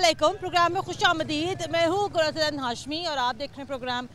अस्सलामुअलैकुम। प्रोग्राम में खुश आमदीद। मैं हूँ कुरतुल हाशमी और आप देख रहे हैं प्रोग्राम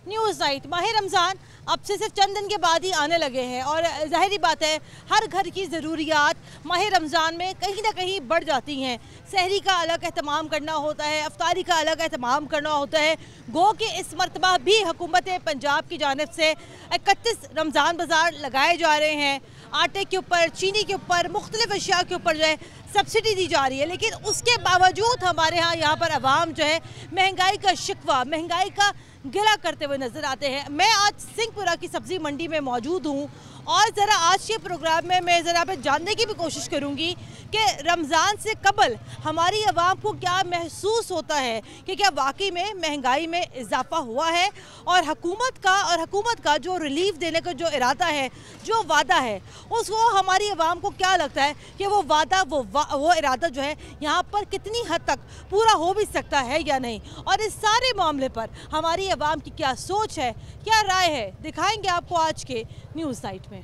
न्यूज़ नाइट। माह रमज़ान अब से सिर्फ चंद दिन के बाद ही आने लगे हैं और ज़ाहिरी बात है हर घर की ज़रूरियात माह रमज़ान में कहीं ना कहीं बढ़ जाती हैं। सहरी का अलग एहतमाम करना होता है, अफ्तारी का अलग एहतमाम करना होता है। गो कि इस मरतबा भी हुकूमत पंजाब की जानिब से 31 रमज़ान बाज़ार लगाए जा रहे हैं। आटे के ऊपर, चीनी के ऊपर, मुख्तलिफ अशिया के ऊपर जो है सब्सिडी दी जा रही है, लेकिन उसके बावजूद हमारे यहाँ पर अवाम जो है महंगाई का शिकवा, महंगाई का गिला करते हुए नज़र आते हैं। मैं आज सिंहपुरा की सब्ज़ी मंडी में मौजूद हूँ और ज़रा आज के प्रोग्राम में मैं ज़रा पे जानने की भी कोशिश करूँगी कि रमज़ान से कबल हमारी आवाम को क्या महसूस होता है कि क्या वाकई में महंगाई में इजाफ़ा हुआ है और हुकूमत का जो रिलीफ देने का जो इरादा है, जो वादा है, उसको हमारी आवाम को क्या लगता है कि वो वादा वो इरादा जो है यहाँ पर कितनी हद तक पूरा हो भी सकता है या नहीं। और इस सारे मामले पर हमारी आवाम की क्या सोच है, क्या राय है, दिखाएंगे आपको आज के न्यूज़ नाइट में।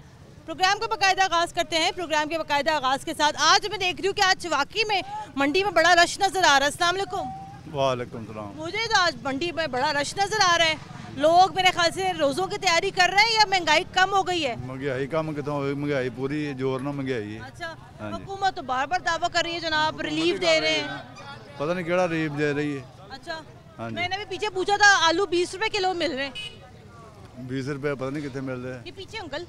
प्रोग्राम का बाकायदा आगाज़ करते हैं। प्रोग्राम के बाकायदा आगाज़ के साथ आज मैं देख रही हूँ कि आज वाकई में मंडी में बड़ा रश नज़र आ रहा है। अस्सलाम वालेकुम। वालेकुम सलाम। मुझे तो आज मंडी में बड़ा रश नज़र आ रहा है। लोग मेरे ख्याल से रोज़ों की तैयारी कर रहे हैं या महंगाई कम हो गई है? महंगाई कम कितों होगी, महंगाई पूरी जोर ना महंगाई है। अच्छा, हुकूमत तो बार बार दावा कर रही है जनाब रिलीफ दे रहे हैं। पता नहीं केड़ा रिलीफ दे रही है। अच्छा, मैंने भी पीछे पूछा था आलू 20 रुपए किलो मिल रहे हैं। 20 रुपए पता नहीं कितने मिल रहे हैं। ये पीछे अंकल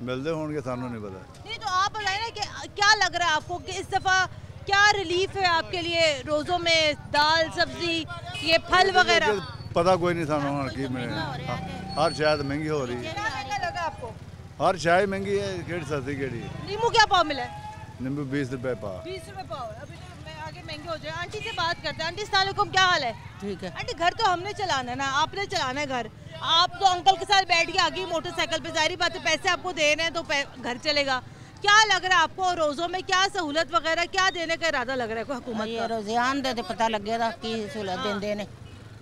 मिलते होंगे, सानू नहीं पता। नहीं तो आप बताएं ना कि क्या लग रहा है आपको कि इस दफ़ा क्या रिलीफ है आपके लिए रोज़ों में, दाल सब्जी ये फल वगैरह? पता कोई नहीं सानू की में हर शायद महंगी हो रही है। क्या लगा आपको? हर शायद महंगी है, केड़ी सस्ती केड़ी। नींबू क्या पाव मिला है? नींबू 20 रुपए पाव। 20 रुपए पाव। अभी तो मैं आगे महंगे हो जाए। आंटी से बात करते हैं। आंटी अस्सलाम वालेकुम, क्या हाल है? ठीक है। आंटी घर तो हमने चलाना है ना, आपने चलाना है घर। आप तो अंकल के साथ बैठ के आ गई मोटरसाइकिल पे, जाहिर बात है पैसे आपको दे रहे हैं तो घर चलेगा। क्या लग रहा है आपको रोज़ों में क्या सहूलत वगैरह क्या देने का इरादा लग रहा है कोई हुकूमत ये का? रोजान दे तो पता लगेगा की सहूलत देंगे ने।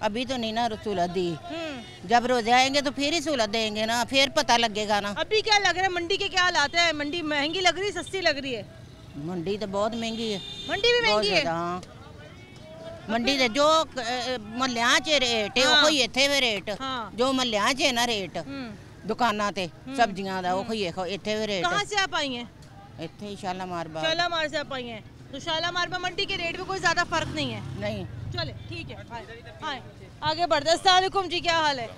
अभी तो नहीं ना सहूलत दी, जब रोजे आएंगे तो फिर ही सहूलत देंगे ना, फिर पता लगेगा ना। अभी क्या लग रहा है मंडी के क्या हालात है? मंडी महंगी लग रही है, सस्ती लग रही है? मंडी तो बहुत महंगी है। मंडी भी महंगी है? हाँ, मंडी दे जो महल्लियां च रेट है वो ही इत्थे भी रेट, जो महल्लियां च है ना रेट दुकानां ते सब्जियां दा वो ही इत्थे भी रेट। कहां से आप आई हैं? इत्थे शालामार बाग। शालामार से आप आई हैं, तो शालामार में मंडी के रेट में कोई ज्यादा फर्क नहीं है? नहीं। चले ठीक है, आए आगे बढ़ते हैं। अस्सलाम वालेकुम जी, क्या हाल है?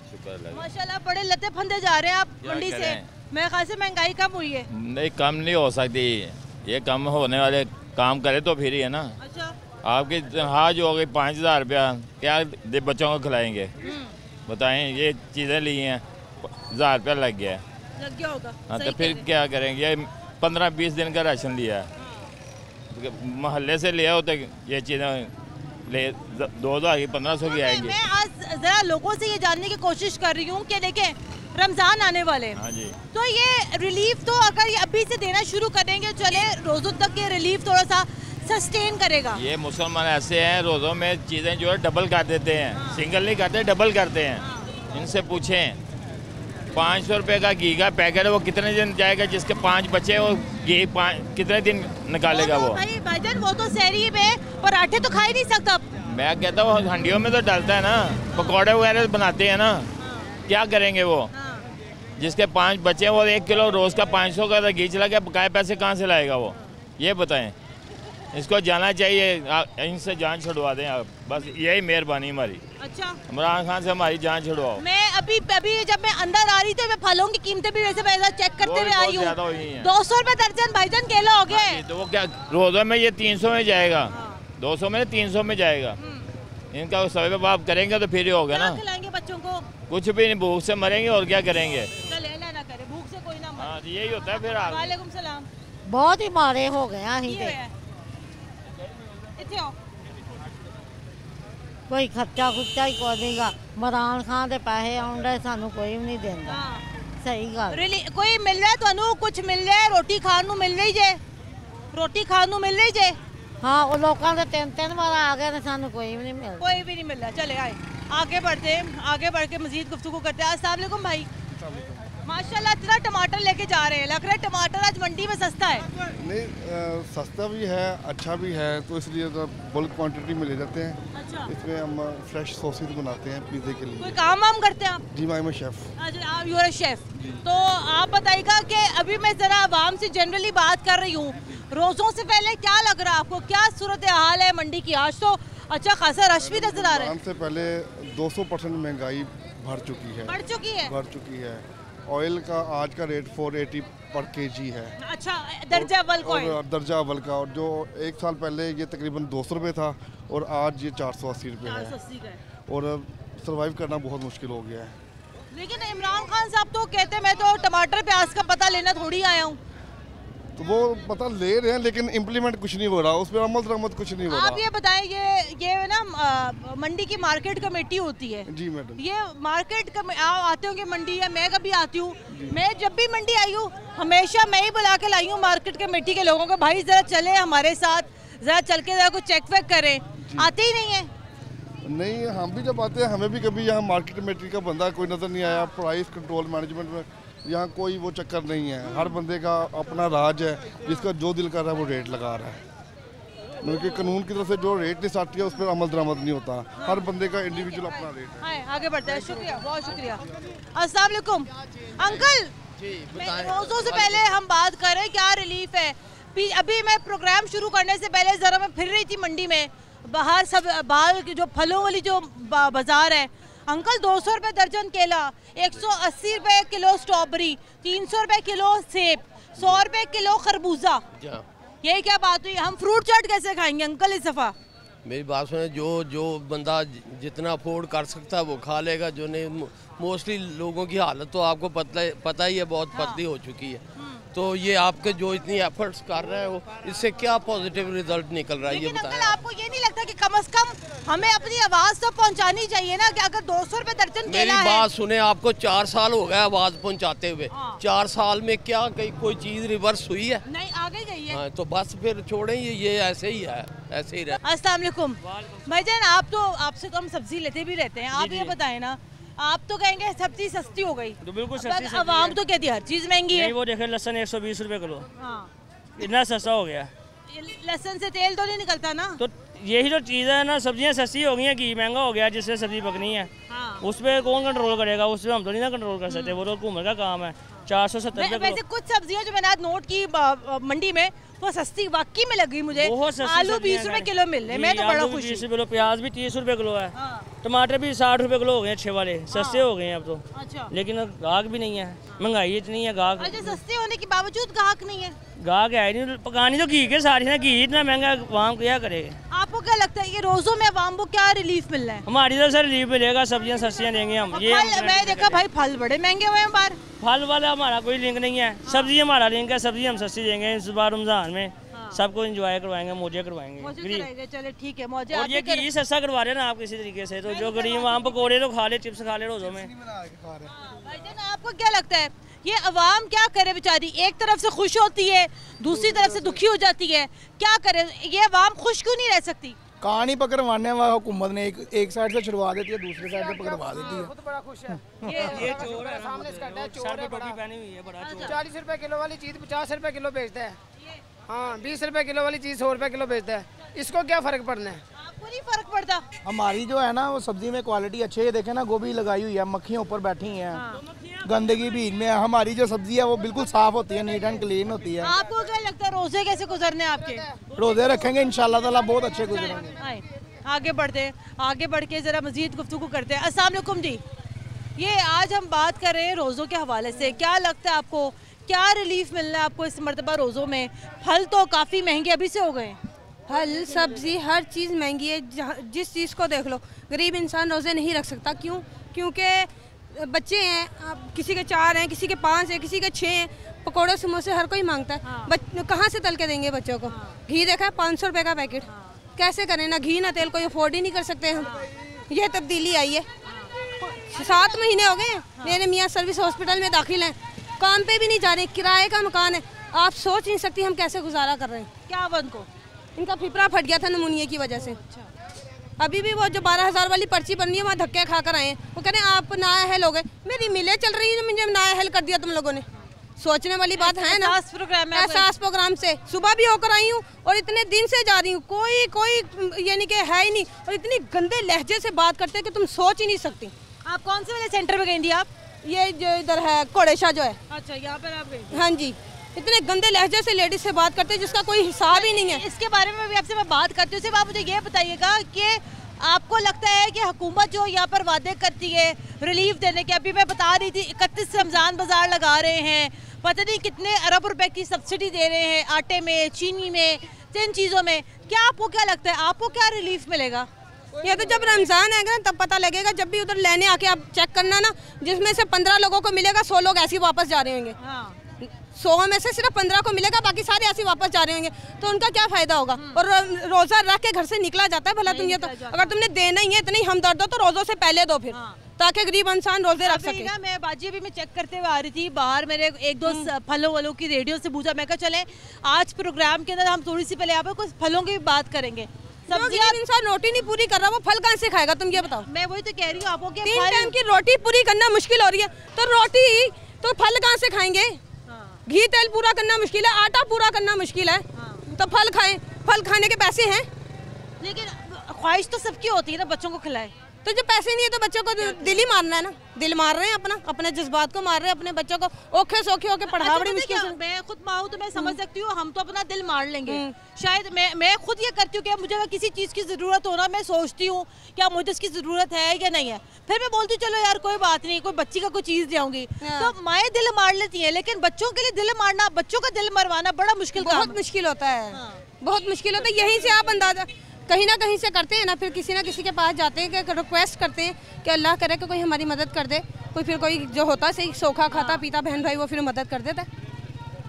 माशाल्लाह बड़े लते फंदे जा रहे हैं आप मंडी से। मेरे ख्याल से महंगाई कम हुई है। नहीं, कम नहीं हो सकती, ये कम होने वाले काम करे तो फिर ही है ना। अच्छा, आपकी तनख्वाह जो हो गई 5000 रुपया, क्या बच्चों को खिलाएंगे बताएं? ये चीज़ें ली हैं 1000 रुपया लग गया होगा। हाँ, तो फिर क्या करेंगे? ये 15-20 दिन का राशन लिया है, मोहल्ले से लिया होता ये चीज़ें ले 2000 की 1500 की आएंगी। मैं आज ज़रा लोगों से ये जानने की कोशिश कर रही हूँ कि देखें रमज़ान आने वाले हैं। हाँ जी। तो ये रिलीफ तो अगर ये अभी से देना शुरू करेंगे, चले रोज़ों तक ये रिलीफ थोड़ा सा सस्टेन करेगा। ये मुसलमान ऐसे हैं, रोज़ों में चीज़ें जो है डबल कर देते हैं। सिंगल नहीं करते, डबल करते हैं। इनसे पूछें 500 रुपये का घी का पैकेट है, वो कितने दिन जाएगा? जिसके 5 बच्चे वो घी कितने दिन निकालेगा वो? भाई भाईजान वो तो सहरी में पराठे तो खा ही नहीं सकता। मैं कहता हूँ हंडियों में तो डालता है ना, पकौड़े वगैरह बनाते हैं ना, क्या करेंगे वो? जिसके 5 बच्चे वो 1 किलो रोज़ का 500 का घी चला गया, बकाया पैसे कहाँ से लाएगा वो? ये बताएं। इसको जाना चाहिए, इनसे जान छुड़वा दें आप, बस यही मेहरबानी हमारी। अच्छा, इमरान खान से हमारी जान छुड़वाओ। मैं अभी जब मैं अंदर आ रही थी मैं फलों की कीमतें भी वैसे चेक करते हुए आई हूँ। 200 रुपए दर्जन भाईजान केला हो गए। तो वो क्या रोज़ों में ये 300 में जाएगा, 200 में 300 में जाएगा। इनका सब आप करेंगे तो फिर ही होगा ना। खिलाएंगे बच्चों को? कुछ भी नहीं, भूख से मरेंगे और क्या करेंगे। ना करे, भूख से कोई ना मरे। यही होता है फिर। वालेकुम सलाम। बहुत ही मारे हो गए कोई खर्चा खुर्चा ही कोई देगा। इमरान खान के पैसे आउंडे सानू कोई भी नहीं देंदा। सही गल। कोई मिल रहा है तुहानू? कुछ मिल रहा है? रोटी खान नू मिल रही जे? रोटी खान नू मिल रही जे? हाँ, वो लोगों के 3-3 बार आ गए, सानू कोई भी नहीं मिल रहा। कोई भी नहीं मिल रहा। चले आए आगे बढ़ते हैं, आगे बढ़ के मजीद गुफ्तगू करते हैं। अस्सलाम वालेकुम भाई, माशाल्लाह इतना टमाटर लेके जा रहे हैं, लग रहा है टमाटर आज मंडी में सस्ता है। नहीं, सस्ता भी है, अच्छा भी है, तो इसलिए तो बल्क क्वांटिटी में ले जाते हैं। अच्छा। इसमें हम फ्रेश सॉसेज बनाते हैं पिज़्ज़े के लिए। कोई काम वाम करते हैं आप? जी मैं शेफ़। अच्छा, आप यूर शेफ। तो आप बताइएगा कि अभी मैं ज़रा आवाम से जनरली बात कर रही हूँ, रोज़ों से पहले क्या लग रहा है आपको, क्या सूरत हाल है मंडी की? आज तो अच्छा खासा रश भी नजर आ रहा है। से पहले 200% महंगाई बढ़ चुकी है। बढ़ चुकी है। ऑयल का आज का रेट 480 पर केजी है। अच्छा, दर्जा अव्वल का। और दर्जा अव्वल का, और जो एक साल पहले ये तकरीबन 200 रुपये था और आज ये 480 रुपये है। और सर्वाइव करना बहुत मुश्किल हो गया है। लेकिन इमरान खान साहब तो कहते हैं मैं तो टमाटर प्याज का पता लेना थोड़ी आया हूँ। तो वो पता ले रहे हैं लेकिन इम्प्लीमेंट कुछ नहीं हो रहा, उस पर अमल दरामद कुछ नहीं हो रहा। आप ये बताएं, ये ना मंडी की मार्केट कमेटी होती है। जी मैडम। ये मार्केट आप आते होंगे मंडी, या मैं कभी आती हूँ, मैं जब भी मंडी आई हूँ हमेशा मैं ही बुला के लाई हूँ मार्केट कमेटी के लोगों को, भाई जरा चले हमारे साथ, जरा चल के जरा कुछ चेक वेक करें। आते ही नहीं है। नहीं, हम भी जब आते हैं हमें भी कभी यहाँ मार्केट कमेटी का बंदा कोई नज़र नहीं आया। प्राइस कंट्रोल मैनेजमेंट में यहाँ कोई वो चक्कर नहीं है। हर बंदे का अपना राज है, जिसका जो दिल कर रहा है वो रेट लगा रहा है। क्योंकि कानून की तरफ से जो रेट लिस्ट आती है उस पर अमल दरामद नहीं होता। हर बंदे का इंडिविजुअल अपना रेट है। आगे बढ़ते हैं। शुक्रिया, बहुत शुक्रिया। अस्सलाम वालेकुम अंकल, रोज़ों से पहले हम बात कर रहे हैं क्या रिलीफ है। अभी मैं प्रोग्राम शुरू करने से पहले ज़रा मैं फिर रही थी मंडी में, बाहर सब बाहर की जो फलों वाली जो बाजार है, अंकल 200 रुपये दर्जन केला, 180 रुपये किलो स्ट्रॉबेरी, 300 रुपये किलो सेब, 100 रुपये किलो खरबूजा। यही क्या बात हुई? हम फ्रूट चाट कैसे खाएंगे अंकल इस दफ़ा? मेरी बात सुने, जो बंदा जितना अफोर्ड कर सकता है वो खा लेगा, जो नहीं। मोस्टली लोगों की हालत तो आपको पता ही है, बहुत पतली हो चुकी है। तो ये आपके जो इतनी एफर्ट्स कर रहे हो, इससे क्या पॉजिटिव रिजल्ट निकल रहा है ये बताएं। आपको ये नहीं लगता कि कम से कम हमें अपनी आवाज तो पहुंचानी चाहिए ना, कि अगर 200 रुपए दर्जन केला है। मेरी बात सुने, आपको 4 साल हो गए आवाज पहुंचाते हुए। 4 साल में क्या कोई चीज रिवर्स हुई है? नहीं, आगे गई है। तो बस फिर छोड़े, ये ऐसे ही है, ऐसे ही रहे। अस्सलाम वालेकुम भाईजान, आपसे तो हम सब्जी लेते भी रहते हैं, आप ये बताएं ना, आप तो कहेंगे सब्जी सस्ती हो गई, तो बिल्कुल सस्ती। आवाम तो कहती है हर चीज महंगी है। वो देखे लहसुन 120 रुपए किलो, इतना सस्ता हो गया। लहसुन से तेल तो नहीं निकलता ना। तो यही तो चीज़ है ना, सब्जियां सस्ती हो गई हैं, घी महंगा हो गया, जिससे सब्जी पकनी है। उस पर कौन कंट्रोल करेगा? उस पर हम तो नहीं ना कंट्रोल कर सकते, वो तो हुकूमत का काम है। 470 रुपये। वैसे कुछ सब्जियां जो मैंने आज नोट की मंडी में, वो सस्ती वाकई में लगी मुझे। आलू 20 रुपए किलो मिल रहे, मैं तो बड़ा खुश हूं। 20 रुपए किलो, प्याज भी 30 रुपए किलो है। टमाटर भी 60 रुपए किलो हो गए, अच्छे वाले सस्ते हो गए हैं अब तो। अच्छा। लेकिन गाहक भी नहीं है, महंगाई इतनी है, गाहक। अच्छा, सस्ते होने के बावजूद गाहक नहीं है? गाहक है नहीं, पकानी तो घी के सारी ना, घी इतना महंगा, आवाम क्या करेगा? आपको क्या लगता है ये रोजों में आवाम को क्या रिलीफ मिल रहा है? हमारी तरफ से रिलीफ मिलेगा, सब्जियां सस्तियां देंगे हम। ये मैं देखा भाई फल बड़े महंगे हुए हैं बाहर। फल वाला हमारा कोई लिंक नहीं है, सब्जी हमारा लिंक है। सब्जी हम सस्ती देंगे इस बार रमजान में, सबको एंजॉय करवाएंगे, मौजे करवाएंगे। चले ठीक है, मौजे। और ये घी सस्ता करवा रहे हैं ना आप किसी तरीके से, तो जो गरीब आम पकौड़े तो खा ले, चिप्स खा ले रोजों में। आपको क्या लगता है ये अवाम क्या करे बेचारी? एक तरफ से खुश होती है, दूसरी तरफ से दुखी हो जाती है, क्या करे? ये अवाम खुश क्यों नहीं रह सकती? कहानी पकड़वाने वाला हुकूमत ने एक साइड से छुड़वा देती है, दूसरी साइड से पकड़वा देती है। बड़ा खुश है। ये चोर है, सामने है, चोर है, टोपी पहनी हुई है, बड़ा चोर। 40 रुपए किलो वाली चीज 50 रुपए किलो बेचता है। हाँ, 20 रुपए किलो वाली चीज 100 रुपए किलो बेचता है। इसको क्या फर्क पड़ना है? आपको नहीं फर्क पड़ता? हमारी जो है ना वो सब्जी में क्वालिटी अच्छी है, देखे ना गोभी लगाई हुई है, मक्खियाँ ऊपर बैठी हैं, गंदगी भी इनमें। हमारी जो सब्जी है वो बिल्कुल साफ होती है, नीट एंड क्लीन होती है। आपको क्या लगता है रोजे कैसे गुजरने आपके? रोजे रखेंगे इंशाल्लाह ताला, बहुत अच्छे गुजरेंगे। आगे बढ़ते हैं, आगे बढ़ के जरा मजीद गुफ्तगू करते हैं। अस्सलाम वालेकुम जी, ये आज हम बात कर रहे हैं रोज़ों के हवाले से। क्या लगता है आपको, क्या रिलीफ मिलना है आपको इस मरतबा रोज़ों में? फल तो काफ़ी महंगे अभी से हो गए, फल सब्जी हर चीज़ महंगी है। जिस चीज़ को देख लो, गरीब इंसान रोज़े नहीं रख सकता। क्यों? क्योंकि बच्चे हैं, किसी के 4 हैं, किसी के 5 हैं, किसी के 6 हैं। पकौड़े समोसे हर कोई मांगता है, कहाँ से तल के देंगे बच्चों को? घी देखा है 500 रुपये का पैकेट, कैसे करें? ना घी ना तेल, कोई अफोर्ड ही नहीं कर सकते हम। यह तब्दीली आई है। 7 महीने हो गए मेरे मियाँ सर्विस हॉस्पिटल में दाखिल हैं, काम पे भी नहीं जा रहे, किराए का मकान है। आप सोच नहीं सकती हम कैसे गुजारा कर रहे हैं। क्या बंद को? इनका फिपरा फट गया था नमूनिया की वजह से। अभी भी वो जो 12,000 वाली पर्ची बननी है वहाँ धक्के खा कर आए हैं। वो कह रहे हैं आप नाअहल हो गए। मेरी मिलें चल रही है, मुझे नाअहल कर दिया तुम लोगों ने। सोचने वाली बात है ना। एहसास प्रोग्राम से सुबह भी होकर आई हूँ और इतने दिन से जा रही हूँ, कोई यानी कि है ही नहीं। और इतनी गंदे लहजे से बात करते हैं कि तुम सोच ही नहीं सकती। आप कौन से वाले सेंटर में गई थी आप? ये जो इधर है कोड़ेशा जो है। अच्छा, यहाँ पर आप गई? हाँ जी। इतने गंदे लहजे से लेडीज से बात करते हैं जिसका कोई हिसाब ही नहीं है। इसके बारे में भी आपसे मैं बात करती हूँ। सिर्फ आप मुझे ये बताइएगा कि आपको लगता है कि हुकूमत जो यहाँ पर वादे करती है रिलीफ देने के, अभी मैं बता रही थी 31 रमज़ान बाजार लगा रहे हैं, पता नहीं कितने अरब रुपए की सब्सिडी दे रहे हैं आटे में, चीनी में, इन चीज़ों में, क्या आपको क्या लगता है आपको क्या रिलीफ मिलेगा? ये तो जब रमज़ान आएगा ना तब पता लगेगा। जब भी उधर लेने आके आप चेक करना ना, जिसमें से 15 लोगों को मिलेगा 100 लोग ऐसे ही वापस जा रहे होंगे। 100 में से सिर्फ 15 को मिलेगा, बाकी सारे ऐसे वापस जा रहे होंगे। तो उनका क्या फायदा होगा? और रोज़ा रख के घर से निकला जाता है भला? तुम ये तो अगर तुमने देना ही है इतनी हमदर्द हो तो रोज़ों से पहले दो फिर, ताकि गरीब इंसान रोजे रख सके। ना मैं बाजी अभी मैं चेक करते हुए आ रही थी बाहर, मेरे एक दो फलों वालों की रेडियो से पूछा, मैं कहा चले आज प्रोग्राम के अंदर हम थोड़ी सी पहले यहाँ पर कुछ फलों की भी बात करेंगे। गरीब इंसान रोटी नहीं पूरी कर रहा, वो फल कहाँ से खाएगा? तुम ये बताओ। मैं वही तो कह रही हूँ आपको कि 3 टाइम की रोटी पूरी करना मुश्किल हो रही है, तो रोटी तो फल कहाँ से खाएंगे? घी तेल पूरा करना मुश्किल है, आटा पूरा करना मुश्किल है, तो फल खाएं। फल खाने के पैसे हैं, लेकिन ख्वाहिश तो सबकी होती है ना बच्चों को खिलाए। तो जो पैसे नहीं है तो बच्चों को दिल ही मारना है ना। दिल मार रहे हैं अपने जज्बात को मार रहे हैं, अपने बच्चों को ओखे सोखे होके पढ़ा बड़ी मुश्किल से। मैं खुद माँ हूँ तो मैं समझ सकती हूँ, हम तो अपना दिल मार लेंगे। शायद मैं खुद ये करती हूँ कि मुझे अगर किसी चीज़ की ज़रूरत हो ना, मैं सोचती हूँ क्या मुझे इसकी ज़रूरत है या नहीं है, फिर मैं बोलती हूँ चलो यार कोई बात नहीं, कोई बच्ची का कोई चीज़ ले आऊंगी। तो माएँ दिल मार लेती हैं, लेकिन बच्चों के लिए दिल मारना, बच्चों का दिल मरवाना बड़ा मुश्किल, बहुत मुश्किल होता है, बहुत मुश्किल होता है। यहीं से आप अंदाजा कहीं ना कहीं से करते हैं ना, फिर किसी ना किसी के पास जाते हैं कि रिक्वेस्ट करते हैं कि अल्लाह करे कि कोई हमारी मदद कर दे। फिर कोई जो होता है सही सोखा खाता पीता बहन भाई, वो फिर मदद कर देता है।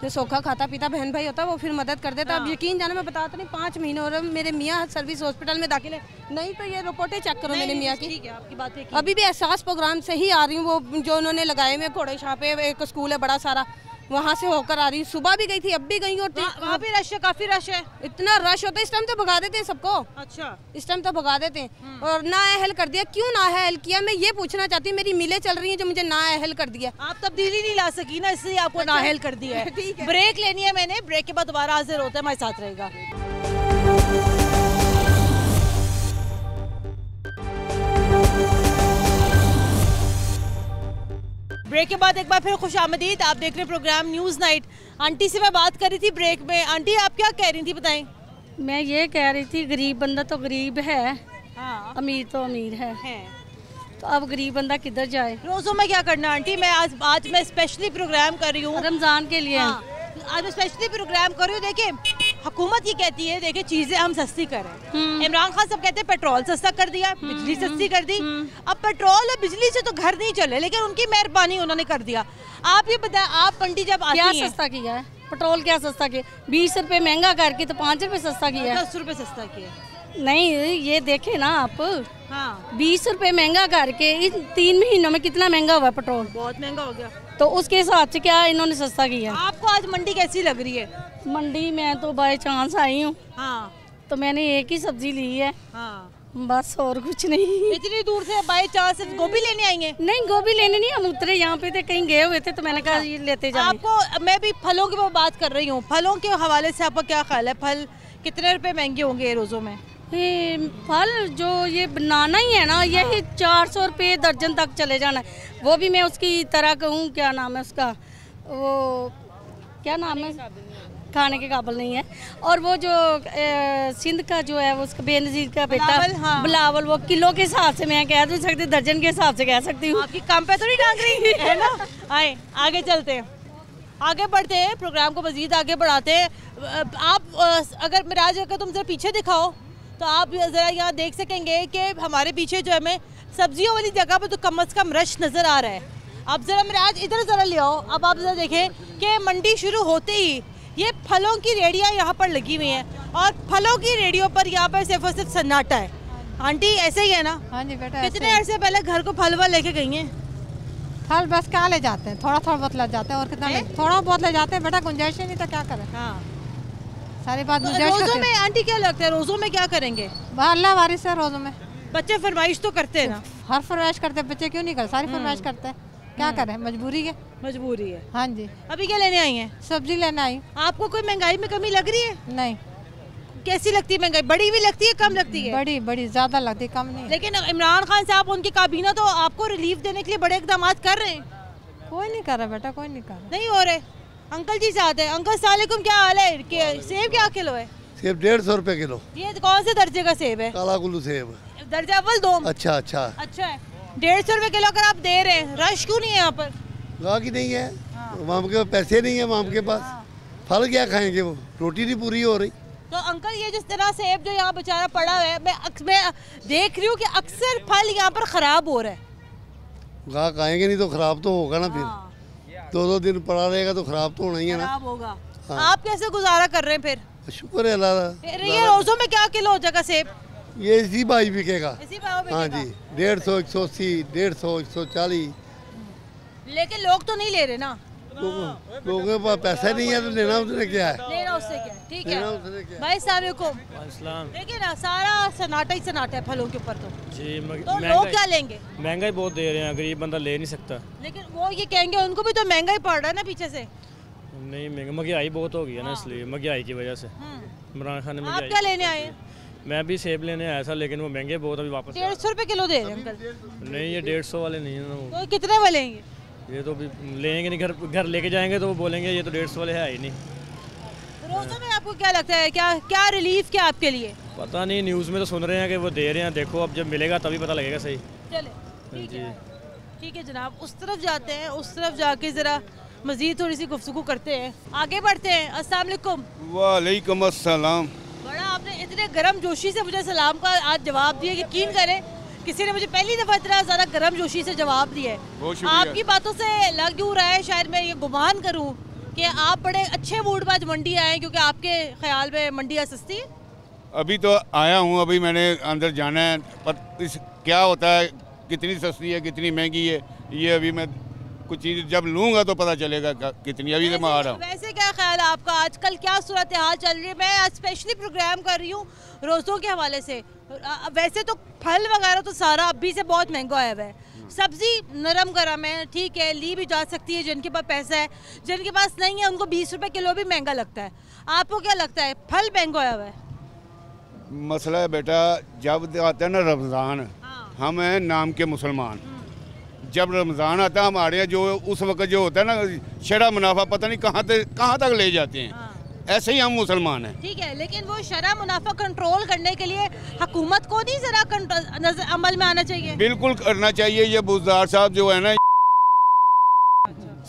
जो सोखा खाता पीता बहन भाई होता है वो फिर मदद कर देता है। अब यकीन जाना मैं बताता नहीं, 5 महीने और मेरे मियाँ सर्विस हॉस्पिटल में दाखिल है। नहीं तो ये रिपोर्टें चेक करो मेरे मियाँ की। ठीक है, आपकी बात है। अभी भी एहसास प्रोग्राम से ही आ रही हूँ, वो जो उन्होंने लगाए हुए घोड़े शाह पे एक स्कूल है बड़ा सारा, वहाँ से होकर आ रही हूँ। सुबह भी गई थी, अब भी गई हूँ। वहाँ भी रश है, काफी रश है। इतना रश होता है, इस टाइम तो भगा देते हैं सबको। अच्छा, इस टाइम तो भगा देते हैं। और नाअहल कर दिया, क्यों नाअहल किया? मैं ये पूछना चाहती हूँ। मेरी मिलें चल रही हैं जो मुझे नाअहल कर दिया। आप तब्दीली नहीं ला सकी ना, इसलिए आपको नाअहल कर दिया है। ठीक है, ब्रेक लेनी है मैंने, ब्रेक के बाद दोबारा हाजिर होता है, हमारे साथ रहेगा। ब्रेक के बाद एक बार फिर खुशामदीद, आप देख रहे हैं प्रोग्राम न्यूज़ नाइट। आंटी से मैं बात कर रही थी ब्रेक में। आंटी आप क्या कह रही थी बताएं? मैं ये कह रही थी गरीब बंदा तो गरीब है, हाँ, अमीर तो अमीर है। तो अब गरीब बंदा किधर जाए? रोज़ों में क्या करना आंटी? मैं आज मैं स्पेशली प्रोग्राम कर रही हूँ रमज़ान के लिए। हाँ, आज मैं स्पेशली प्रोग्राम कर रही हूँ। देखिए हुकूमत ये कहती है, देखिए चीजें हम सस्ती करें। इमरान खान सब कहते हैं पेट्रोल सस्ता कर दिया, बिजली सस्ती कर दी। अब पेट्रोल और बिजली से तो घर नहीं चले, लेकिन उनकी मेहरबानी उन्होंने कर दिया। आप ये बताएं, आप मंडी जब आती हैं, क्या सस्ता किया है? पेट्रोल क्या सस्ता किया? 20 रुपए महंगा करके तो 5 रुपए सस्ता किया, 10 रुपए सस्ता किया। नहीं ये देखे ना आप, हाँ, 20 रुपए महंगा करके इन 3 महीनों में कितना महंगा हुआ पेट्रोल? बहुत महंगा हो गया। तो उसके हिसाब से क्या इन्होंने सस्ता किया? आपको आज मंडी कैसी लग रही है? मंडी में तो बाय चांस आई हूँ, हाँ, तो मैंने एक ही सब्जी ली है, हाँ, बस और कुछ नहीं। इतनी दूर से बाय चांस गोभी लेने आई हैं? नहीं गोभी लेने नहीं, हम उतरे यहाँ पे थे, कहीं गए हुए थे, तो मैंने कहा ये लेते जाएं। आपको मैं भी फलों की बात कर रही हूँ, फलों के हवाले से आपका क्या ख्याल है? फल कितने रुपए महंगे होंगे रोजों में? फल जो ये बनाना ही है ना, यही 400 रुपये दर्जन तक चले जाना है। वो भी मैं उसकी तरह कहूँ, क्या नाम है उसका, वो क्या नाम है, खाने के काबिल नहीं है। और वो जो सिंध का जो है वो उसका बेनज़ीर का बेटा बिलावल, वो किलो के हिसाब से मैं कह सकती, दर्जन के हिसाब से कह सकती हूँ। आपकी काम पे तो नहीं टांग रही है ना? आए आगे चलते हैं, आगे बढ़ते हैं, प्रोग्राम को मजीद आगे बढ़ाते हैं। आप अगर मिराज अगर तुम जरा पीछे दिखाओ तो आप ज़रा यहाँ देख सकेंगे कि हमारे पीछे जो हमें सब्जियों वाली जगह पर तो कम से कम रश नज़र आ रहा है। अब ज़रा मिराज इधर ज़रा ले आओ। अब आप ज़रा देखें कि मंडी शुरू होते ही ये फलों की रेडियाँ यहाँ पर लगी हुई हैं, और फलों की रेडियो पर यहाँ पर सिर्फ और सिर्फ सन्नाटा है। आंटी ऐसे ही है ना? हाँ जी बेटा। कितने अर्से पहले घर को फल वल लेके गई हैं? फल बस क्या ले जाते हैं, थोड़ा थोड़ा बहुत ले जाते हैं, और कितना थोड़ा बहुत ले जाते हैं बेटा, गुंजाइश ही नहीं तो क्या करें। हाँ, सारी बात रोज़ों में आंटी क्या लगता है, रोज़ों में क्या करेंगे? अल्लाह वारिस है रोज़ों में। बच्चे फरमाइश तो करते हैं ना? हर फरमाइश करते हैं बच्चे, क्यों नहीं करते, सारी फरमाइश करते हैं, क्या करें, मजबूरी है। मजबूरी है। हाँ जी। अभी क्या लेने आई हैं? सब्जी लेने आई। आपको कोई महंगाई में कमी लग रही है? नहीं। कैसी लगती है महंगाई, बड़ी भी लगती है कम लगती है? बड़ी बड़ी ज़्यादा लगती है, कम नहीं। लेकिन इमरान खान साहब उनकी काबीना तो आपको रिलीफ देने के लिए बड़े इकदाम कर रहे हैं। कोई नहीं कर रहा बेटा, कोई नहीं कर रहा। नहीं हो रहे। अंकल जी साथ है। अंकल सलामुअलैकुम, क्या हाल है? सेब क्या किलो है? सेब 150 रुपए किलो। ये कौन से दर्जे का सेब है? काला कुल्लू सेब। दर्जा अव्वल 2। अच्छा अच्छा अच्छा है। 150 रुपए किलो अगर आप दे रहे हैं, रश क्यों नहीं है यहाँ पर? गाहकी नहीं है, वहाँ के पैसे नहीं है, वहाँ के पास फल क्या खाएंगे, वो रोटी नहीं पूरी हो रही। तो अंकल ये जिस तरह सेब जो यहाँ बेचारा पड़ा है, मैं देख रही हूँ कि अक्सर फल यहाँ पर खराब हो रहा है। गाहक आएंगे नहीं तो खराब तो होगा ना, फिर 2-2 दिन पड़ा रहेगा तो खराब तो होना ही है ना। खराब होगा। आप कैसे गुजारा कर रहे हैं फिर? शुक्र है अल्लाह। ये रोज़ों में क्या किलो हो जाएगा सेब? ये इसी भाई बिकेगा। इसी भाव बिकेगा? हाँ जी, 150, 180, 150, 140। लेकिन लोग तो नहीं ले रहे ना। लोगों के पास पैसा नहीं है तो लेना उसने क्या है? लेना उससे क्या? ठीक है भाई, सलाम। देखिए ना, सारा सन्नाटा ही सन्नाटा है फलों के ऊपर तो जी। तो लोग क्या लेंगे? महंगाई बहुत दे रहे हैं, गरीब बंदा ले नहीं सकता। लेकिन वो ये कहेंगे उनको भी तो महंगाई पड़ रहा है ना पीछे से। नहीं, महंगाई बहुत हो गई है ना, इसलिए महंगाई की वजह से। इमरान खान ने। आप क्या लेने आए? मैं भी सेब लेने आया था, लेकिन वो महंगे बहुत अभी वापस। 150 रुपए किलो दे रहे हैं अंकल? नहीं, ये 150 वाले नहीं है ना। तो कितने वाले हैं ये तो भी लेंगे नहीं, घर लेके जाएंगे तो वो बोलेंगे ये तो 150 वाले है ही नहीं। रोज़ों में आपको क्या लगता है, क्या रिलीफ क्या आपके लिए? पता नहीं, न्यूज़ में तो सुन रहे हैं कि वो दे रहे हैं, देखो अब जब मिलेगा तभी पता लगेगा सही। चले ठीक है जनाब, उस तरफ जाते हैं, उस तरफ जाके ज़रा मज़ीद थोड़ी सी गुफ्तगू करते हैं, आगे बढ़ते हैं। अस्सलाम वालेकुम। वालेकुम अस्सलाम। बड़ा आपने इतने गर्म जोशी से मुझे सलाम का आज जवाब दिया, यकीन करें किसी ने मुझे पहली दफ़ा इतना ज़्यादा गर्म जोशी से जवाब दिया है। आपकी बातों से लग यूँ रहा है, शायद मैं ये गुमान करूँ कि आप बड़े अच्छे मूड में आज मंडी आए, क्योंकि आपके ख्याल में मंडियाँ सस्ती है। अभी तो आया हूँ, अभी मैंने अंदर जाना है, पर क्या होता है, कितनी सस्ती है कितनी महंगी है, ये अभी मैं कुछ चीज़ जब लूँगा तो पता चलेगा कितनी। अभी तो मैं आ रहा हूँ। वैसे क्या ख्याल है आपका, आजकल क्या सूरत हाल चल रही है? मैं आज स्पेशली प्रोग्राम कर रही हूँ रोज़ों के हवाले से। वैसे तो फल वगैरह तो सारा अभी से बहुत महंगा आया हुआ है, सब्जी नरम गरम है, ठीक है, ली भी जा सकती है जिनके पास पैसा है, जिनके पास नहीं है उनको 20 रुपए किलो भी महंगा लगता है। आपको क्या लगता है, फल महंगा आया हुआ है? मसला है बेटा, जब आता है ना रमज़ान, हम हैं नाम के मुसलमान, जब रमज़ान आता है हमारे यहाँ जो उस वक्त जो होता है ना शरा मुनाफा पता नहीं कहाँ तक ले जाते हैं, ऐसे ही हम मुसलमान हैं। ठीक है, लेकिन वो शरा मुनाफा कंट्रोल करने के लिए हुकूमत को नहीं जरा अमल में आना चाहिए? बिल्कुल करना चाहिए। ये बुज़दार साहब जो है ना,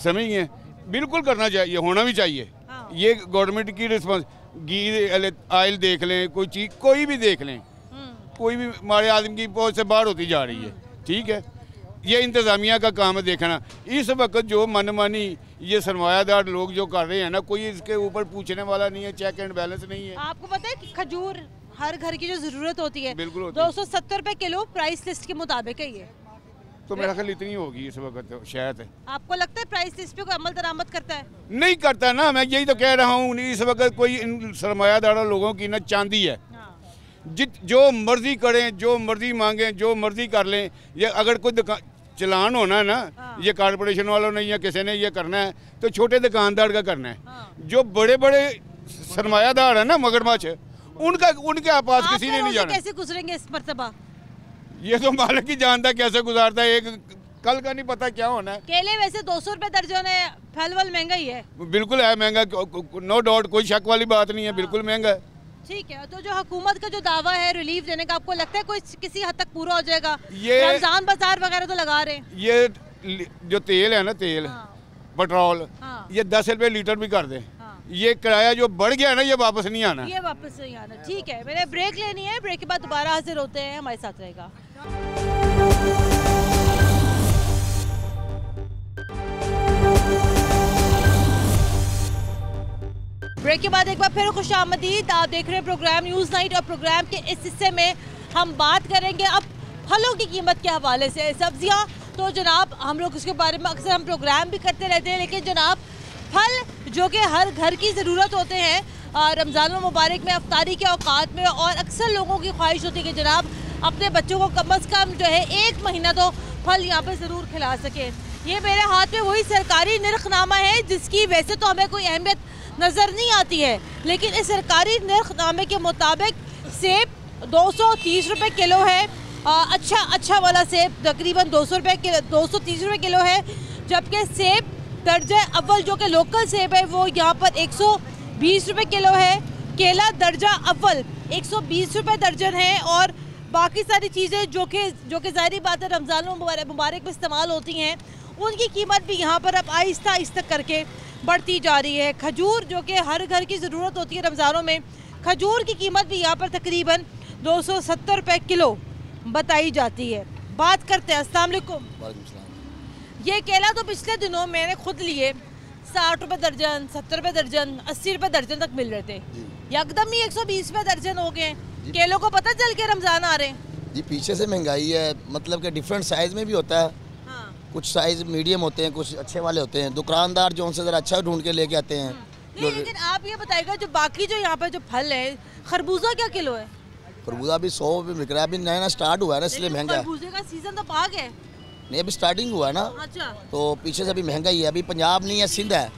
समझिए, बिल्कुल करना चाहिए, होना भी चाहिए। ये गवर्नमेंट की रिस्पॉन्स। घी आयल देख लें, कोई चीज़ कोई भी देख लें, कोई भी हमारे आदमी की पहुँच से बाहर होती जा रही है। ठीक है, ये इंतज़ामिया का काम है देखना। इस वक्त जो मनमानी ये सरमायादार लोग जो कर रहे हैं ना, कोई इसके ऊपर पूछने वाला नहीं है, चेक एंड बैलेंस नहीं है। आपको पता है कि खजूर हर घर की जो ज़रूरत होती है, बिल्कुल 270 रुपए किलो प्राइस लिस्ट के मुताबिक है ये। तो मेरा ख्याल इतनी होगी इस वक्त तो शायद। आपको लगता है प्राइस लिस्ट पे कोई अमल दरामद करता है? नहीं करता ना, मैं यही तो कह रहा हूँ। इस वक्त कोई इन सरमायादार लोगों की ना चांदी है, जो मर्जी करें, जो मर्जी मांगें, जो मर्जी कर लें। ये अगर कोई चलान होना है ना, ये कॉरपोरेशन वालों ने या किसी ने ये करना है तो छोटे दुकानदार का करना है। जो बड़े बड़े सरमायादार है ना मगरमच्छ, उनके पास किसी ने नहीं जाना। कैसे गुजरेंगे इस मर्तबा? ये तो मालिक ही जानता है कैसे गुजारता है, एक कल का नहीं पता क्या होना है। केले वैसे 200 रुपए दर्जन है, फल वल महंगा ही है। बिल्कुल है महंगा, नो डाउट, कोई शक वाली बात नहीं है, बिल्कुल महंगा है। ठीक है, तो जो हुकूमत का जो दावा है रिलीफ देने का, आपको लगता है कोई किसी हद तक पूरा हो जाएगा? ये रमजान बाजार वगैरह तो लगा रहे हैं। ये जो तेल है ना, तेल पेट्रोल, ये 10 रुपए लीटर भी कर दे। ये किराया जो बढ़ गया ना, ये वापस नहीं आना, ये वापस नहीं आना। ठीक है, मैंने ब्रेक लेनी है, ब्रेक के बाद दोबारा हाजिर होते हैं, हमारे साथ रहेगा। ब्रेक के बाद एक बार फिर खुशामदीद। आप देख रहे हैं प्रोग्राम न्यूज़ नाइट, और प्रोग्राम के इस हिस्से में हम बात करेंगे अब फलों की कीमत के हवाले से। सब्जियां तो जनाब हम लोग उसके बारे में अक्सर हम प्रोग्राम भी करते रहते हैं, लेकिन जनाब फल जो कि हर घर की ज़रूरत होते हैं, रमज़ान मुबारक में अफ्तारी के औकात में, और अक्सर लोगों की ख्वाहिश होती है कि जनाब अपने बच्चों को कम अज़ कम जो है 1 महीना तो फल यहाँ पर ज़रूर खिला सकें। ये मेरे हाथ में वही सरकारी निर्खनामा है जिसकी वैसे तो हमें कोई अहमियत नज़र नहीं आती है, लेकिन इस सरकारी निर्खनामे के मुताबिक सेब 230 रुपये किलो है। अच्छा वाला सेब तकरीबन 230 रुपये किलो है, जबकि सेब दर्जा अव्वल जो कि लोकल सेब है वो यहाँ पर 120 रुपये किलो है। केला दर्जा अव्वल 120 रुपये दर्जन है, और बाकी सारी चीज़ें जो कि ज़ाहिर बात है रमज़ान मुबारक में इस्तेमाल होती हैं उनकी कीमत भी यहाँ पर अब आहिस्ता आहिस्ता करके बढ़ती जा रही है। खजूर जो कि हर घर की ज़रूरत होती है रमज़ानों में, खजूर की कीमत भी यहाँ पर तकरीबन 270 रुपये किलो बताई जाती है। बात करते हैं। अस्सलाम वालेकुम। ये केला तो पिछले दिनों मैंने खुद लिए 60 रुपये दर्जन, 70 रुपये दर्जन, 80 रुपये दर्जन तक मिल रहे थे, एकदम ही 120 रुपये दर्जन हो गए। केलों को पता चल के रमज़ान आ रहे हैं जी। पीछे से महंगाई है, मतलब कि डिफरेंट साइज़ में भी होता है। कुछ साइज़ मीडियम होते हैं, कुछ अच्छे वाले होते हैं। दुकानदार जो उनसे ज़रा अच्छा ढूंढ के लेके आते हैं। लेकिन आप ये बताइएगा जो बाकी जो यहाँ पर जो फल है, खरबूजा क्या किलो है? खरबूजा अभी 100 रुपये बिक रहा है, अभी नया स्टार्ट हुआ है ना, इसलिए महंगा है। खरबूजे का सीजन तो पाक है नहीं, अभी स्टार्टिंग हुआ है ना। अच्छा। तो पीछे से अभी महंगाई है। अभी पंजाब नहीं है, सिंध है,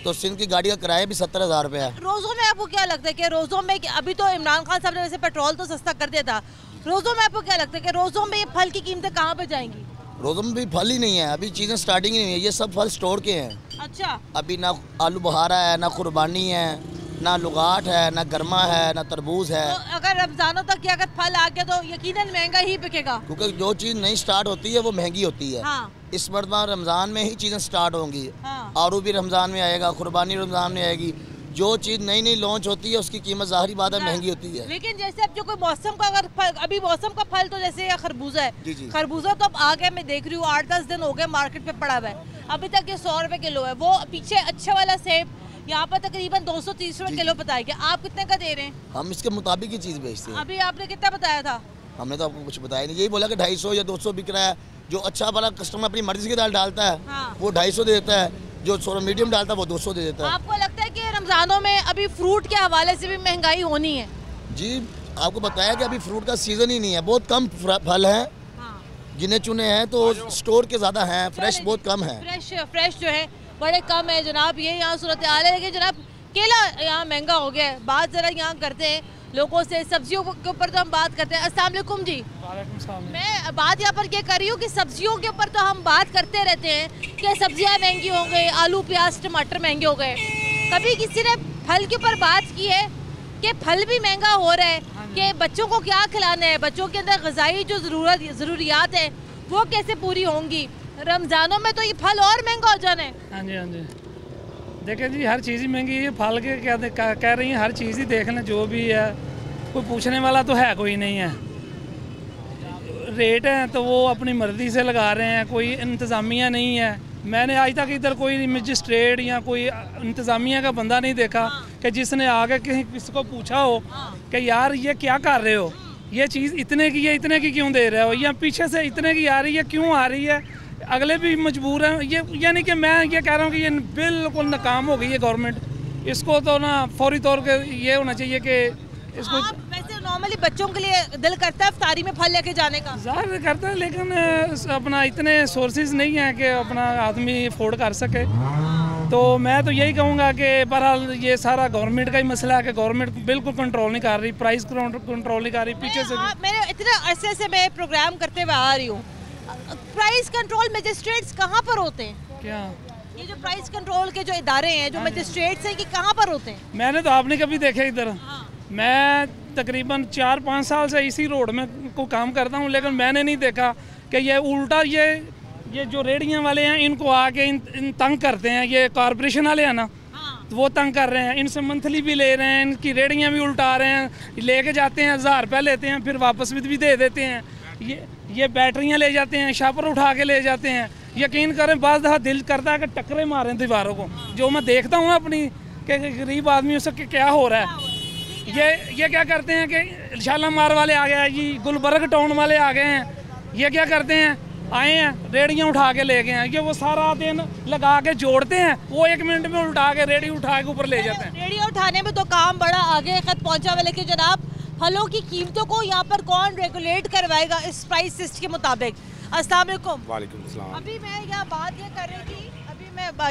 तो सिंध की गाड़ी का किराया भी 70,000 रुपये है। रोज़ों में आपको क्या लगता है कि रोज़ों में, अभी तो इमरान खान साहब ने वैसे पेट्रोल तो सस्ता कर दिया था, रोज़ों में आपको क्या लगता है कि रोज़ों में ये फल की कीमतें कहाँ पे जाएंगी? रोज़ों में भी फल ही नहीं है, अभी चीज़ें स्टार्टिंग ही नहीं है, ये सब फल स्टोर के हैं। अच्छा। अभी ना आलू बुखारा है, ना कुर्बानी है, ना लुगाट है, ना गरमा है, ना तरबूज है। तो अगर रमज़ानों तक अगर फल आ गया तो यकीनन महंगा ही बिकेगा, क्योंकि जो चीज़ नई स्टार्ट होती है वो महंगी होती है। हाँ। इस मरतबा रमज़ान में ही चीज़ें स्टार्ट होंगी। हाँ। आलू भी रमज़ान में आएगा, कुर्बानी रमज़ान में आएगी। जो चीज़ नई नई लॉन्च होती है उसकी कीमत ज़ाहिर बात है महंगी होती है। लेकिन जैसे अब जो कोई मौसम का अगर अभी मौसम का फल तो जैसे खरबूजा है, खरबूजा तो अब आ गया, मैं देख रही हूँ 8-10 दिन हो गए मार्केट पे पड़ा हुआ है, अभी तक ये 100 रुपये किलो है। वो पीछे अच्छा वाला सेब यहाँ पर तकरीबन 230 रुपये किलो बताया गया, आप कितने का दे रहे हैं? हम इसके मुताबिक ही चीज़ बेचते हैं। अभी आपने कितना बताया था? हमने तो आपको कुछ बताया नहीं, यही बोला कि 250 या 200 बिक रहा है। जो अच्छा वाला कस्टमर अपनी मर्जी की दाल डालता है वो 250 दे देता है, जो थोड़ा मीडियम डालता है वो 200 दे देता है। आपको लगता है कि रमज़ानों में अभी फ्रूट के हवाले से भी महंगाई होनी है? जी, आपको बताया कि अभी फ्रूट का सीज़न ही नहीं है, बहुत कम फल हैं, गिने चुने हैं, तो स्टोर के ज़्यादा हैं, फ्रेश बहुत कम है। फ्रेश जो है बड़े कम है जनाब, ये यहाँ सूरत हाल है। लेकिन जनाब केला यहाँ महंगा हो गया है। बात ज़रा यहाँ करते हैं लोगों से, सब्जियों के ऊपर तो हम बात करते हैं। अस्सलाम वालेकुम जी। मैं बात यहाँ पर क्या कर रही हूँ कि सब्जियों के ऊपर तो हम बात करते रहते हैं कि सब्जियाँ महंगी हो गई, आलू प्याज टमाटर महंगे हो गए। कभी किसी ने फल के ऊपर बात की है कि फल भी महंगा हो रहा है, कि बच्चों को क्या खिलाना है, बच्चों के अंदर ग़िज़ाई जो ज़रूरियात है वो कैसे पूरी होंगी? रमज़ानों में तो ये फल और महंगा हो जाना है। हाँ जी, हाँ जी। देखें जी, हर चीज़ ही महंगी है। फल के क्या कह रही हैं, हर चीज़ ही देख लें, जो भी है, कोई पूछने वाला तो है कोई नहीं है। रेट हैं तो वो अपनी मर्ज़ी से लगा रहे हैं, कोई इंतज़ामिया नहीं है। मैंने आज तक इधर कोई मजिस्ट्रेट या कोई इंतज़ामिया का बंदा नहीं देखा कि जिसने आगे किसी को पूछा हो कि यार ये क्या कर रहे हो, ये चीज़ इतने की है, इतने की क्यों दे रहे हो, या पीछे से इतने की आ रही है, क्यों आ रही है। अगले भी मजबूर हैं। ये यानी कि मैं ये कह रहा हूँ कि ये बिल्कुल नाकाम हो गई है गवर्नमेंट। इसको तो ना फौरी तौर पे ये होना चाहिए कि इसको। वैसे नॉर्मली बच्चों के लिए दिल करता है इफ्तारी में फल लेके जाने का, ज़ाहिर करता है, लेकिन अपना इतने सोर्सेज नहीं हैं कि अपना आदमी अफोर्ड कर सके। तो मैं तो यही कहूँगा कि बहरहाल ये सारा गवर्नमेंट का ही मसला है कि गवर्नमेंट बिल्कुल कंट्रोल नहीं कर रही, प्राइस कंट्रोल नहीं कर रही। पीछे से मैंने इतने अरसे से मैं प्रोग्राम करते हुए आ रही हूँ, प्राइस कंट्रोल मजिस्ट्रेट्स कहाँ पर होते हैं? क्या ये जो प्राइस कंट्रोल के जो इदारे हैं, जो मजिस्ट्रेट्स हैं, कि कहाँ पर होते हैं? मैंने तो आपने कभी देखे इधर? मैं तकरीबन 4-5 साल से इसी रोड में को काम करता हूँ, लेकिन मैंने नहीं देखा कि ये उल्टा ये जो रेडियाँ वाले हैं इनको आके इन तंग करते हैं। ये कॉरपोरेशन वाले हैं ना, तो वो तंग कर रहे हैं, इनसे मंथली भी ले रहे हैं, इनकी रेडियाँ भी उल्टा रहे हैं, लेके जाते हैं 1000 रुपये लेते हैं, फिर वापस भी दे देते हैं। ये बैटरियाँ ले जाते हैं, शापर उठा के ले जाते हैं। यकीन करें बाज़ दफ़ा दिल करता है कि टक्करे मारें दीवारों को, जो मैं देखता हूँ अपनी कि गरीब आदमियों से क्या हो रहा है। ये क्या करते हैं कि शालामार वाले आ गए जी, गुलबर्ग टाउन वाले आ गए हैं, ये क्या करते हैं आए हैं, रेडियाँ उठा के ले गए हैं। ये वो सारा दिन लगा के जोड़ते हैं, वो 1 मिनट में उठा के रेडी उठा के ऊपर ले जाते हैं। रेडियो उठाने में तो काम बड़ा आगे खत पहुंचा हुआ, लेकिन जनाब फलों की कीमतों को यहाँ पर कौन रेगुलेट करवाएगा इस प्राइस लिस्ट के मुताबिक? अस्सलाम वालेकुम। वालेकुम सलाम। अभी मैं यहाँ बात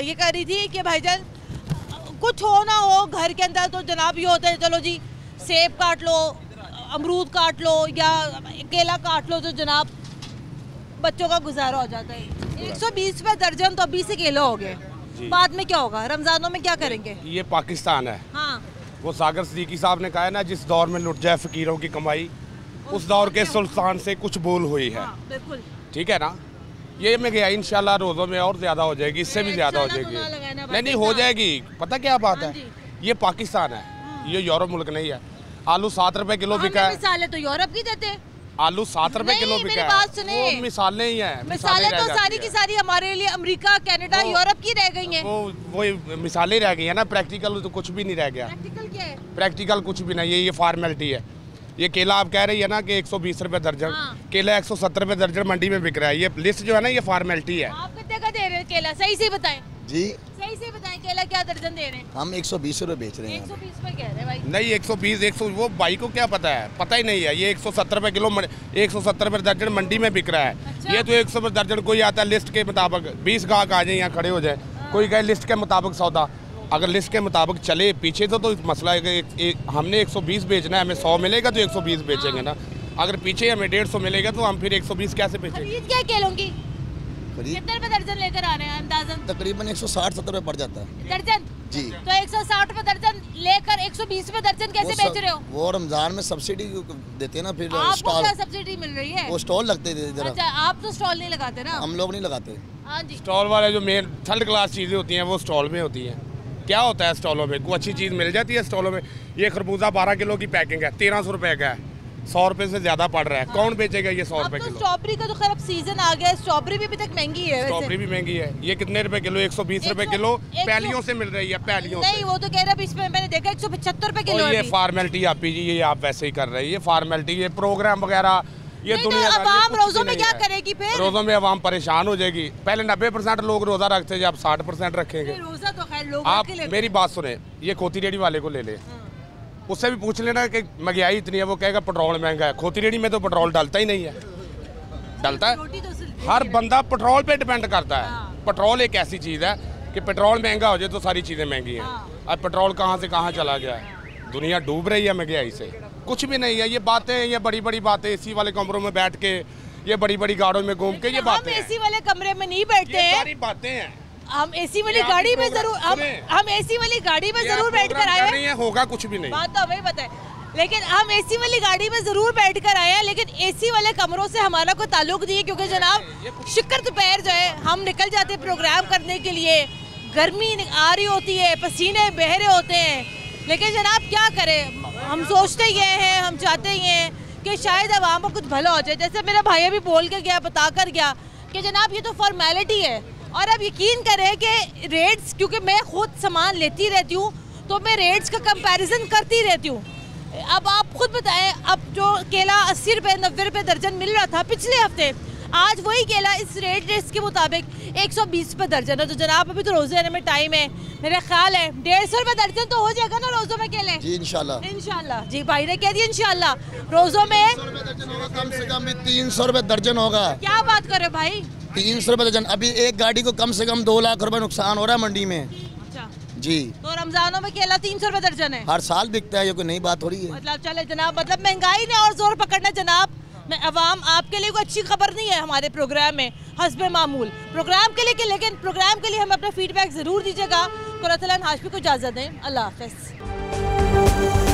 ये कर रही थी कि भाईजान कुछ हो ना हो घर के अंदर तो जनाब ये होता है, चलो जी सेब काट लो, अमरूद काट लो या केला काट लो, तो जनाब बच्चों का गुजारा हो जाता है। 120 रुपए दर्जन तो 20 किलो हो गए, बाद में क्या होगा? रमजानों में क्या करेंगे? ये पाकिस्तान है। हाँ। वो सागर सिद्दीकी साहब ने कहा है ना, जिस दौर में लुट जाए फकीरों की कमाई, उस दौर के सुल्तान से कुछ भूल हुई है। बिल्कुल ठीक है ना। ये में गया इंशाल्लाह रोज़ों में और ज़्यादा हो जाएगी, इससे भी ज़्यादा हो जाएगी। नहीं हो जाएगी। पता क्या बात है, ये पाकिस्तान है, ये यूरोप मुल्क नहीं है। आलू 7 रुपए किलो बिका है। मिसालें तो यूरोप की देते हैं। आलू 7 रुपए किलो बिका है। बात सुनिए, वो मिसालें ही हैं। मिसालें तो सारी की सारी हमारे लिए अमेरिका, कनाडा, यूरोप की रह गई हैं। वो मिसालें रह गई है ना, प्रैक्टिकल तो कुछ भी नहीं रह गया। प्रैक्टिकल क्या है? प्रैक्टिकल कुछ भी नहीं है, ये फॉर्मेलिटी है। ये केला आप कह रही है ना कि 120 रुपए दर्जन, केला 170 रुपए दर्जन मंडी में बिक रहा है। ये लिस्ट जो है ना, ये फॉर्मेलिटी है। आप कितने का दे रहे हैं केला? सही से बताएं जी, सही से बताएं, केला क्या दर्जन दे रहे हैं? हम 120 रुपए बेच रहे हैं। 120 रुपए कह रहे हैं भाई। नहीं 120 100, वो भाई को क्या पता है, पता ही नहीं है। ये 170 रुपए किलो, 170 रुपए दर्जन मंडी में बिक रहा है। अच्छा? ये तो 100 रुपए दर्जन कोई आता है लिस्ट के मुताबिक, 20 गाहक आ जाए यहाँ खड़े हो जाए, कोई कहे लिस्ट के मुताबिक सौदा। अगर लिस्ट के मुताबिक चले पीछे तो मसला है कि हमने 120 बेचना है, हमें 100 मिलेगा तो 120 बेचेंगे ना। अगर पीछे हमें 150 मिलेगा तो हम फिर 120 कैसे बेचेंगे? खरीद क्या केलों की? कितने रुपए दर्जन लेकर आ रहे हैं अंदाजन? तकरीबन 160-70 रुपए पड़ जाता है दर्जन जी। तो 160 रुपए दर्जन लेकर 120 रुपए दर्जन कैसे बेच रहे हो? वो रमजान में सब्सिडी देते हैं ना, फिर आपको क्या सब्सिडी मिल रही है? वो स्टॉल लगते थे जरा। अच्छा, आप तो स्टॉल नहीं लगाते ना? हम लोग नहीं लगाते। हाँ जी। स्टॉल वाले जो मेन थर्ड क्लास चीज़ें होती हैं वो स्टॉल में होती हैं। क्या होता है स्टॉलों में? कोई अच्छी चीज़ मिल जाती है स्टॉलों में। ये खरबूजा 12 किलो की पैकिंग है, 1300 रुपए का है, 100 रुपए से ज़्यादा पड़ रहा है। कौन बेचेगा ये 100 रुपए किलो? स्ट्रॉबेरी का तो खैर अब सीजन आ गया है, स्ट्रॉबेरी भी अभी तक महंगी है। स्ट्रॉबेरी भी महंगी है। ये कितने रुपए किलो? 120 रुपए किलो पैलियों से मिल रही है। पैलियों नहीं, वो तो कह रहे इसमें मैंने देखा 175 रुपए किलो है। ये फॉर्मेलिटी आप ये आप वैसे ही कर रहे हैं, ये फॉर्मेलिटी, ये प्रोग्राम वगैरह, ये दुनिया तो आवाम रोजों में क्या करेगी? फिर रोजों में आवाम परेशान हो जाएगी। पहले 90% लोग रोजा रखते थे, अब 60% रखेंगे। रोजा तो खैर लोग आप मेरी बात सुने, ये खोती रेडी वाले को ले ले, उससे भी पूछ लेना कि महंगाई इतनी है, वो कहेगा पेट्रोल महंगा है। खोती रेडी में तो पेट्रोल डलता ही नहीं है। डलता है? हर बंदा पेट्रोल पे डिपेंड करता है। पेट्रोल एक ऐसी चीज़ है कि पेट्रोल महंगा हो जाए तो सारी चीज़ें महंगी हैं। अब पेट्रोल कहाँ से कहाँ चला गया है, दुनिया डूब रही है महंगाई से। कुछ भी नहीं है, ये बातें, ये बड़ी बड़ी बातें, एसी वाले कमरों में बैठ के, ये बड़ी बड़ी गाड़ियों में घूम के, ये बातें। एसी वाले कमरे में नहीं बैठते हैं, सारी बातें हैं। हम एसी वाली गाड़ी में जरूर हम एसी वाली गाड़ी में जरूर बैठ कर आए हैं। होगा कुछ भी नहीं, बात तो हमें पता है, लेकिन हम एसी वाली गाड़ी में जरूर बैठ कर आए हैं, लेकिन एसी वाले कमरों से हमारा कोई ताल्लुक नहीं है। क्योंकि जनाब शिकर दोपहर जो है हम निकल जाते हैं प्रोग्राम करने के लिए, गर्मी आ रही होती है, पसीने बह रहे होते हैं, लेकिन जनाब क्या करें, हम सोचते ये हैं, हम चाहते ही हैं कि शायद आवाम को कुछ भला हो जाए। जैसे मेरा भाई अभी बोल के गया, बता कर गया कि जनाब ये तो फॉर्मेलिटी है। और अब यकीन करें कि रेट्स, क्योंकि मैं खुद सामान लेती रहती हूँ तो मैं रेट्स का कंपैरिजन करती रहती हूँ। अब आप खुद बताएं, अब जो केला 80 रुपये 90 रुपये दर्जन मिल रहा था पिछले हफ्ते, आज वही केला इस रेट्स के मुताबिक 120 रुपये दर्जन है। तो जनाब अभी तो रोजे आने में टाइम है, मेरा ख्याल है 150 रुपये दर्जन तो हो जाएगा ना रोजों में केले? जी इंशाल्लाह। इंशाल्लाह जी, भाई ने कह दिया इंशाल्लाह रोजों में कम से कम भी 300 रुपये दर्जन होगा। क्या बात कर रहे भाई? 300 रुपये दर्जन। अभी एक गाड़ी को कम से कम 2 लाख रुपए नुकसान हो रहा है मंडी में। अच्छा जी। तो रमजानों में केला 300 रुपये दर्जन है? हर साल बिकता है, ये कोई नई बात हो रही है? मतलब चले जनाब, मतलब महंगाई ने और जोर पकड़ना जनाब। मैं अवाम, आपके लिए कोई अच्छी खबर नहीं है हमारे प्रोग्राम में हस्बे मामूल प्रोग्राम के लिए, लेकिन प्रोग्राम के लिए हमें अपना फीडबैक ज़रूर दीजिएगा। कुरातलान हाशमी को इजाज़त दें, अल्लाह हाफ़िज़।